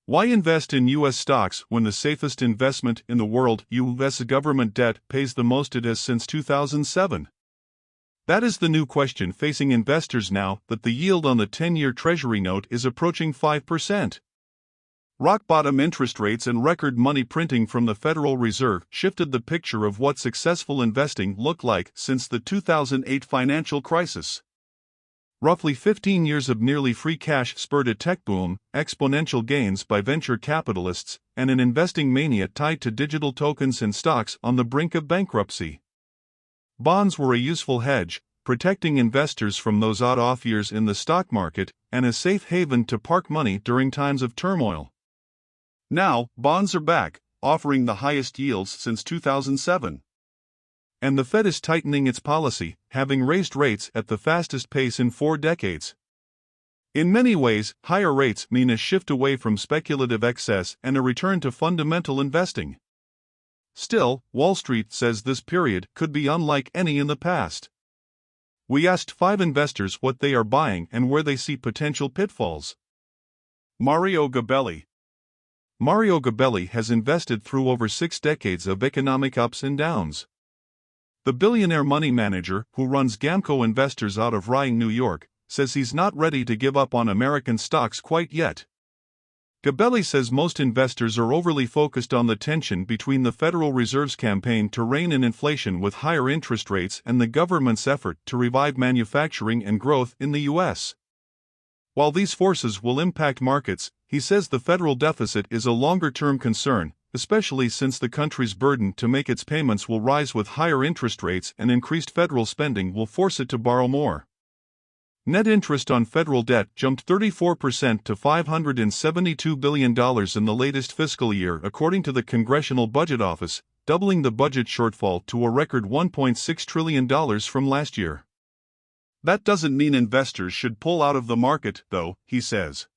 Why invest in U.S. stocks when the safest investment in the world, U.S. government debt, pays the most it has since 2007? That is the new question facing investors now that the yield on the 10-year Treasury note is approaching 5%. Rock-bottom interest rates and record money printing from the Federal Reserve shifted the picture of what successful investing looked like since the 2008 financial crisis. Roughly 15 years of nearly free cash spurred a tech boom, exponential gains by venture capitalists, and an investing mania tied to digital tokens and stocks on the brink of bankruptcy. Bonds were a useful hedge, protecting investors from those odd-off years in the stock market and a safe haven to park money during times of turmoil. Now, bonds are back, offering the highest yields since 2007. And the Fed is tightening its policy, having raised rates at the fastest pace in 4 decades. In many ways, higher rates mean a shift away from speculative excess and a return to fundamental investing. Still, Wall Street says this period could be unlike any in the past. We asked 5 investors what they are buying and where they see potential pitfalls. Mario Gabelli. Mario Gabelli has invested through over 6 decades of economic ups and downs. The billionaire money manager, who runs Gamco Investors out of Rye, New York, says he's not ready to give up on American stocks quite yet. Gabelli says most investors are overly focused on the tension between the Federal Reserve's campaign to rein in inflation with higher interest rates and the government's effort to revive manufacturing and growth in the U.S. While these forces will impact markets, he says the federal deficit is a longer-term concern, especially since the country's burden to make its payments will rise with higher interest rates and increased federal spending will force it to borrow more. Net interest on federal debt jumped 34% to $572 billion in the latest fiscal year, according to the Congressional Budget Office, doubling the budget shortfall to a record $1.6 trillion from last year. That doesn't mean investors should pull out of the market, though, he says.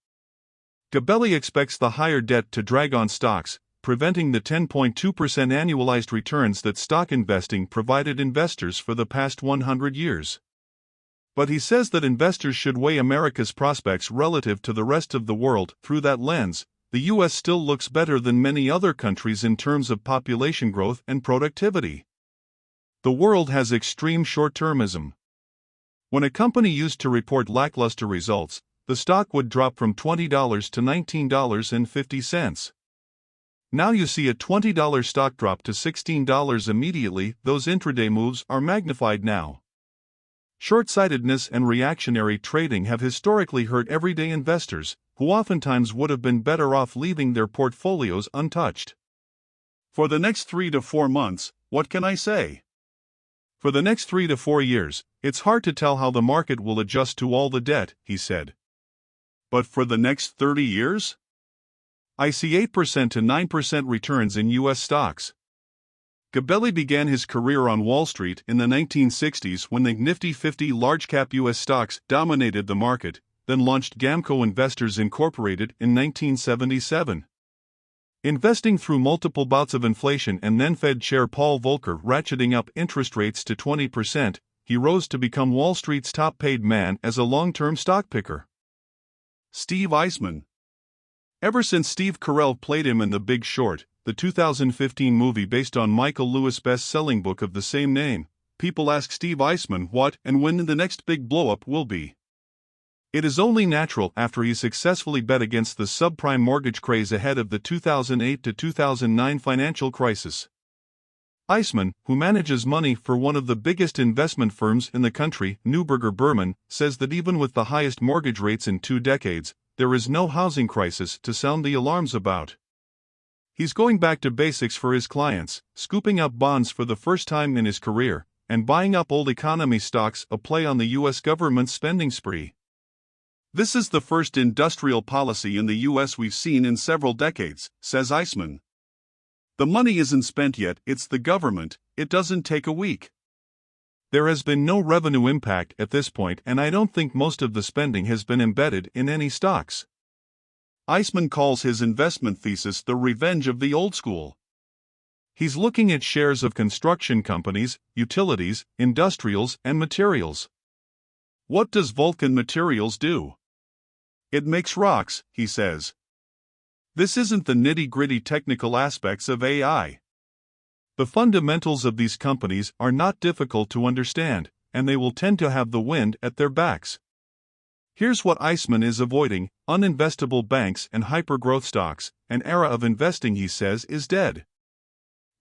Gabelli expects the higher debt to drag on stocks, preventing the 10.2% annualized returns that stock investing provided investors for the past 100 years. But he says that investors should weigh America's prospects relative to the rest of the world. Through that lens, the U.S. still looks better than many other countries in terms of population growth and productivity. The world has extreme short-termism. When a company used to report lackluster results, the stock would drop from $20 to $19.50. Now you see a $20 stock drop to $16 immediately. Those intraday moves are magnified now. Short-sightedness and reactionary trading have historically hurt everyday investors, who oftentimes would have been better off leaving their portfolios untouched. For the next 3 to 4 months, what can I say? For the next 3 to 4 years, it's hard to tell how the market will adjust to all the debt, he said. But for the next 30 years? I see 8% to 9% returns in U.S. stocks. Gabelli began his career on Wall Street in the 1960s when the Nifty 50 large-cap U.S. stocks dominated the market, then launched Gamco Investors Incorporated in 1977. Investing through multiple bouts of inflation and then Fed Chair Paul Volcker ratcheting up interest rates to 20%, he rose to become Wall Street's top-paid man as a long-term stock picker. Steve Eisman. Ever since Steve Carell played him in The Big Short, the 2015 movie based on Michael Lewis' best-selling book of the same name, people ask Steve Eisman what and when the next big blow-up will be. It is only natural after he successfully bet against the subprime mortgage craze ahead of the 2008 to 2009 financial crisis. Eisman, who manages money for one of the biggest investment firms in the country, Neuberger Berman, says that even with the highest mortgage rates in 2 decades, there is no housing crisis to sound the alarms about. He's going back to basics for his clients, scooping up bonds for the first time in his career, and buying up old economy stocks, a play on the U.S. government's spending spree. This is the first industrial policy in the U.S. we've seen in several decades, says Eisman. The money isn't spent yet, it's the government, it doesn't take a week. There has been no revenue impact at this point, and I don't think most of the spending has been embedded in any stocks. Eisman calls his investment thesis the revenge of the old school. He's looking at shares of construction companies, utilities, industrials, and materials. What does Vulcan Materials do? It makes rocks, he says. This isn't the nitty-gritty technical aspects of AI. The fundamentals of these companies are not difficult to understand, and they will tend to have the wind at their backs. Here's what Eisman is avoiding: uninvestable banks and hyper-growth stocks. An era of investing, he says, is dead.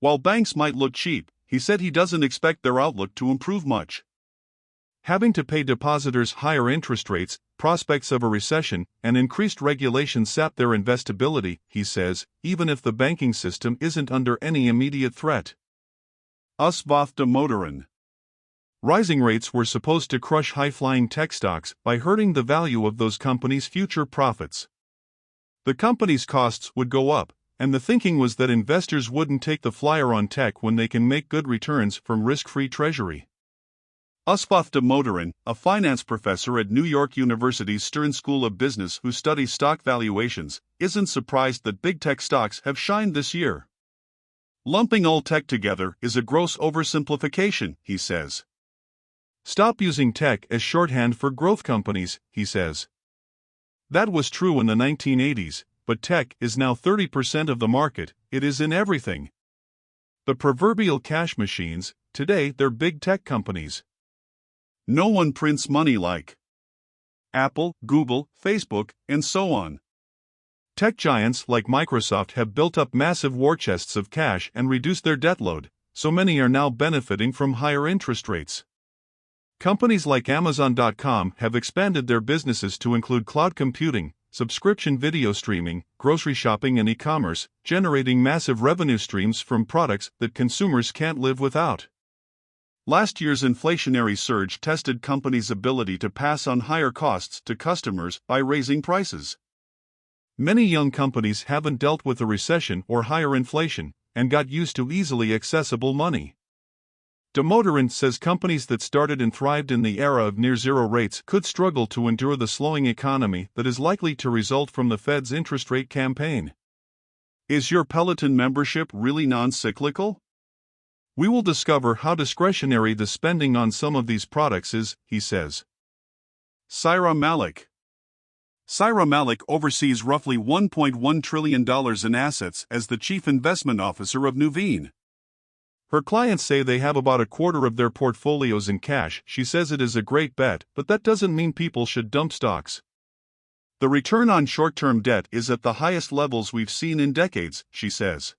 While banks might look cheap, he said he doesn't expect their outlook to improve much. Having to pay depositors higher interest rates, prospects of a recession, and increased regulation sap their investability, he says, even if the banking system isn't under any immediate threat. Wsj Modern. Rising rates were supposed to crush high-flying tech stocks by hurting the value of those companies' future profits. The companies' costs would go up, and the thinking was that investors wouldn't take the flyer on tech when they can make good returns from risk-free treasury. Wsj Modern, a finance professor at New York University's Stern School of Business who studies stock valuations, isn't surprised that big tech stocks have shined this year. Lumping all tech together is a gross oversimplification, he says. Stop using tech as shorthand for growth companies, he says. That was true in the 1980s, but tech is now 30% of the market. It is in everything. The proverbial cash machines, today they're big tech companies. No one prints money like Apple, Google, Facebook, and so on. Tech giants like Microsoft have built up massive war chests of cash and reduced their debt load, so many are now benefiting from higher interest rates. Companies like Amazon.com have expanded their businesses to include cloud computing, subscription video streaming, grocery shopping, and e-commerce, generating massive revenue streams from products that consumers can't live without. Last year's inflationary surge tested companies' ability to pass on higher costs to customers by raising prices. Many young companies haven't dealt with a recession or higher inflation, and got used to easily accessible money. Modern says companies that started and thrived in the era of near-zero rates could struggle to endure the slowing economy that is likely to result from the Fed's interest rate campaign. Is your Peloton membership really non-cyclical? We will discover how discretionary the spending on some of these products is, he says. Saira Malik. Saira Malik oversees roughly $1.1 trillion in assets as the chief investment officer of Nuveen. Her clients say they have about a quarter of their portfolios in cash. She says it is a great bet, but that doesn't mean people should dump stocks. The return on short-term debt is at the highest levels we've seen in decades, she says.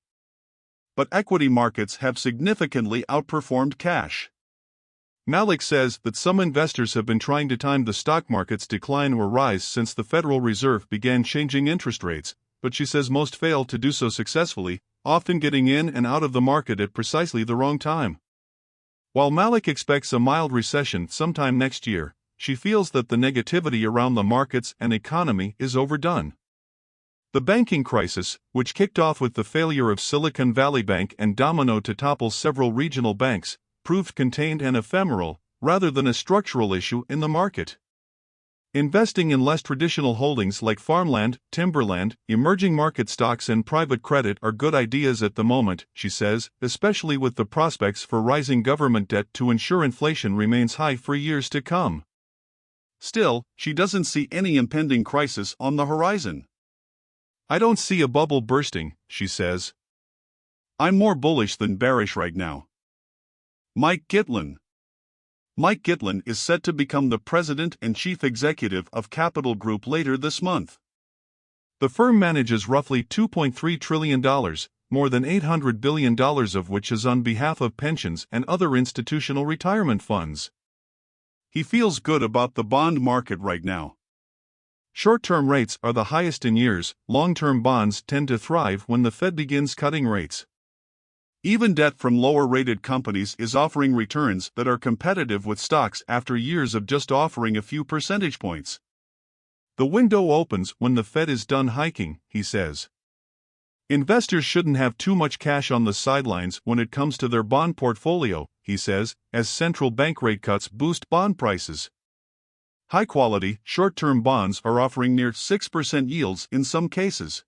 But equity markets have significantly outperformed cash. Malik says that some investors have been trying to time the stock market's decline or rise since the Federal Reserve began changing interest rates, but she says most fail to do so successfully, often getting in and out of the market at precisely the wrong time. While Malik expects a mild recession sometime next year, she feels that the negativity around the markets and economy is overdone. The banking crisis, which kicked off with the failure of Silicon Valley Bank and dominoed to topple several regional banks, proved contained and ephemeral, rather than a structural issue in the market. Investing in less traditional holdings like farmland, timberland, emerging market stocks, and private credit are good ideas at the moment, she says, especially with the prospects for rising government debt to ensure inflation remains high for years to come. Still, she doesn't see any impending crisis on the horizon. I don't see a bubble bursting, she says. I'm more bullish than bearish right now. Mike Gitlin. Mike Gitlin is set to become the president and chief executive of Capital Group later this month. The firm manages roughly $2.3 trillion, more than $800 billion of which is on behalf of pensions and other institutional retirement funds. He feels good about the bond market right now. Short-term rates are the highest in years. Long-term bonds tend to thrive when the Fed begins cutting rates. Even debt from lower-rated companies is offering returns that are competitive with stocks after years of just offering a few percentage points. The window opens when the Fed is done hiking, he says. Investors shouldn't have too much cash on the sidelines when it comes to their bond portfolio, he says, as central bank rate cuts boost bond prices. High-quality, short-term bonds are offering near 6% yields in some cases.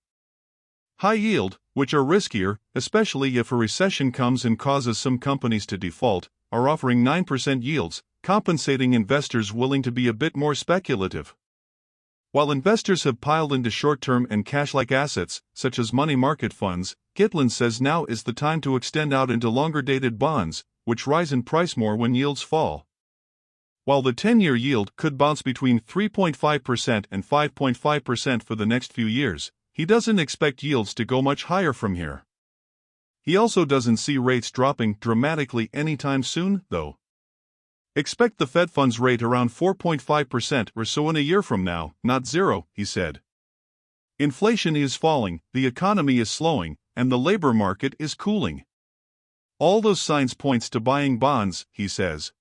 High yield, which are riskier, especially if a recession comes and causes some companies to default, are offering 9% yields, compensating investors willing to be a bit more speculative. While investors have piled into short-term and cash-like assets, such as money market funds, Gitlin says now is the time to extend out into longer-dated bonds, which rise in price more when yields fall. While the 10-year yield could bounce between 3.5% and 5.5% for the next few years, he doesn't expect yields to go much higher from here. He also doesn't see rates dropping dramatically anytime soon, though. Expect the Fed funds rate around 4.5% or so in a year from now, not zero, he said. Inflation is falling, the economy is slowing, and the labor market is cooling. All those signs points to buying bonds, he says.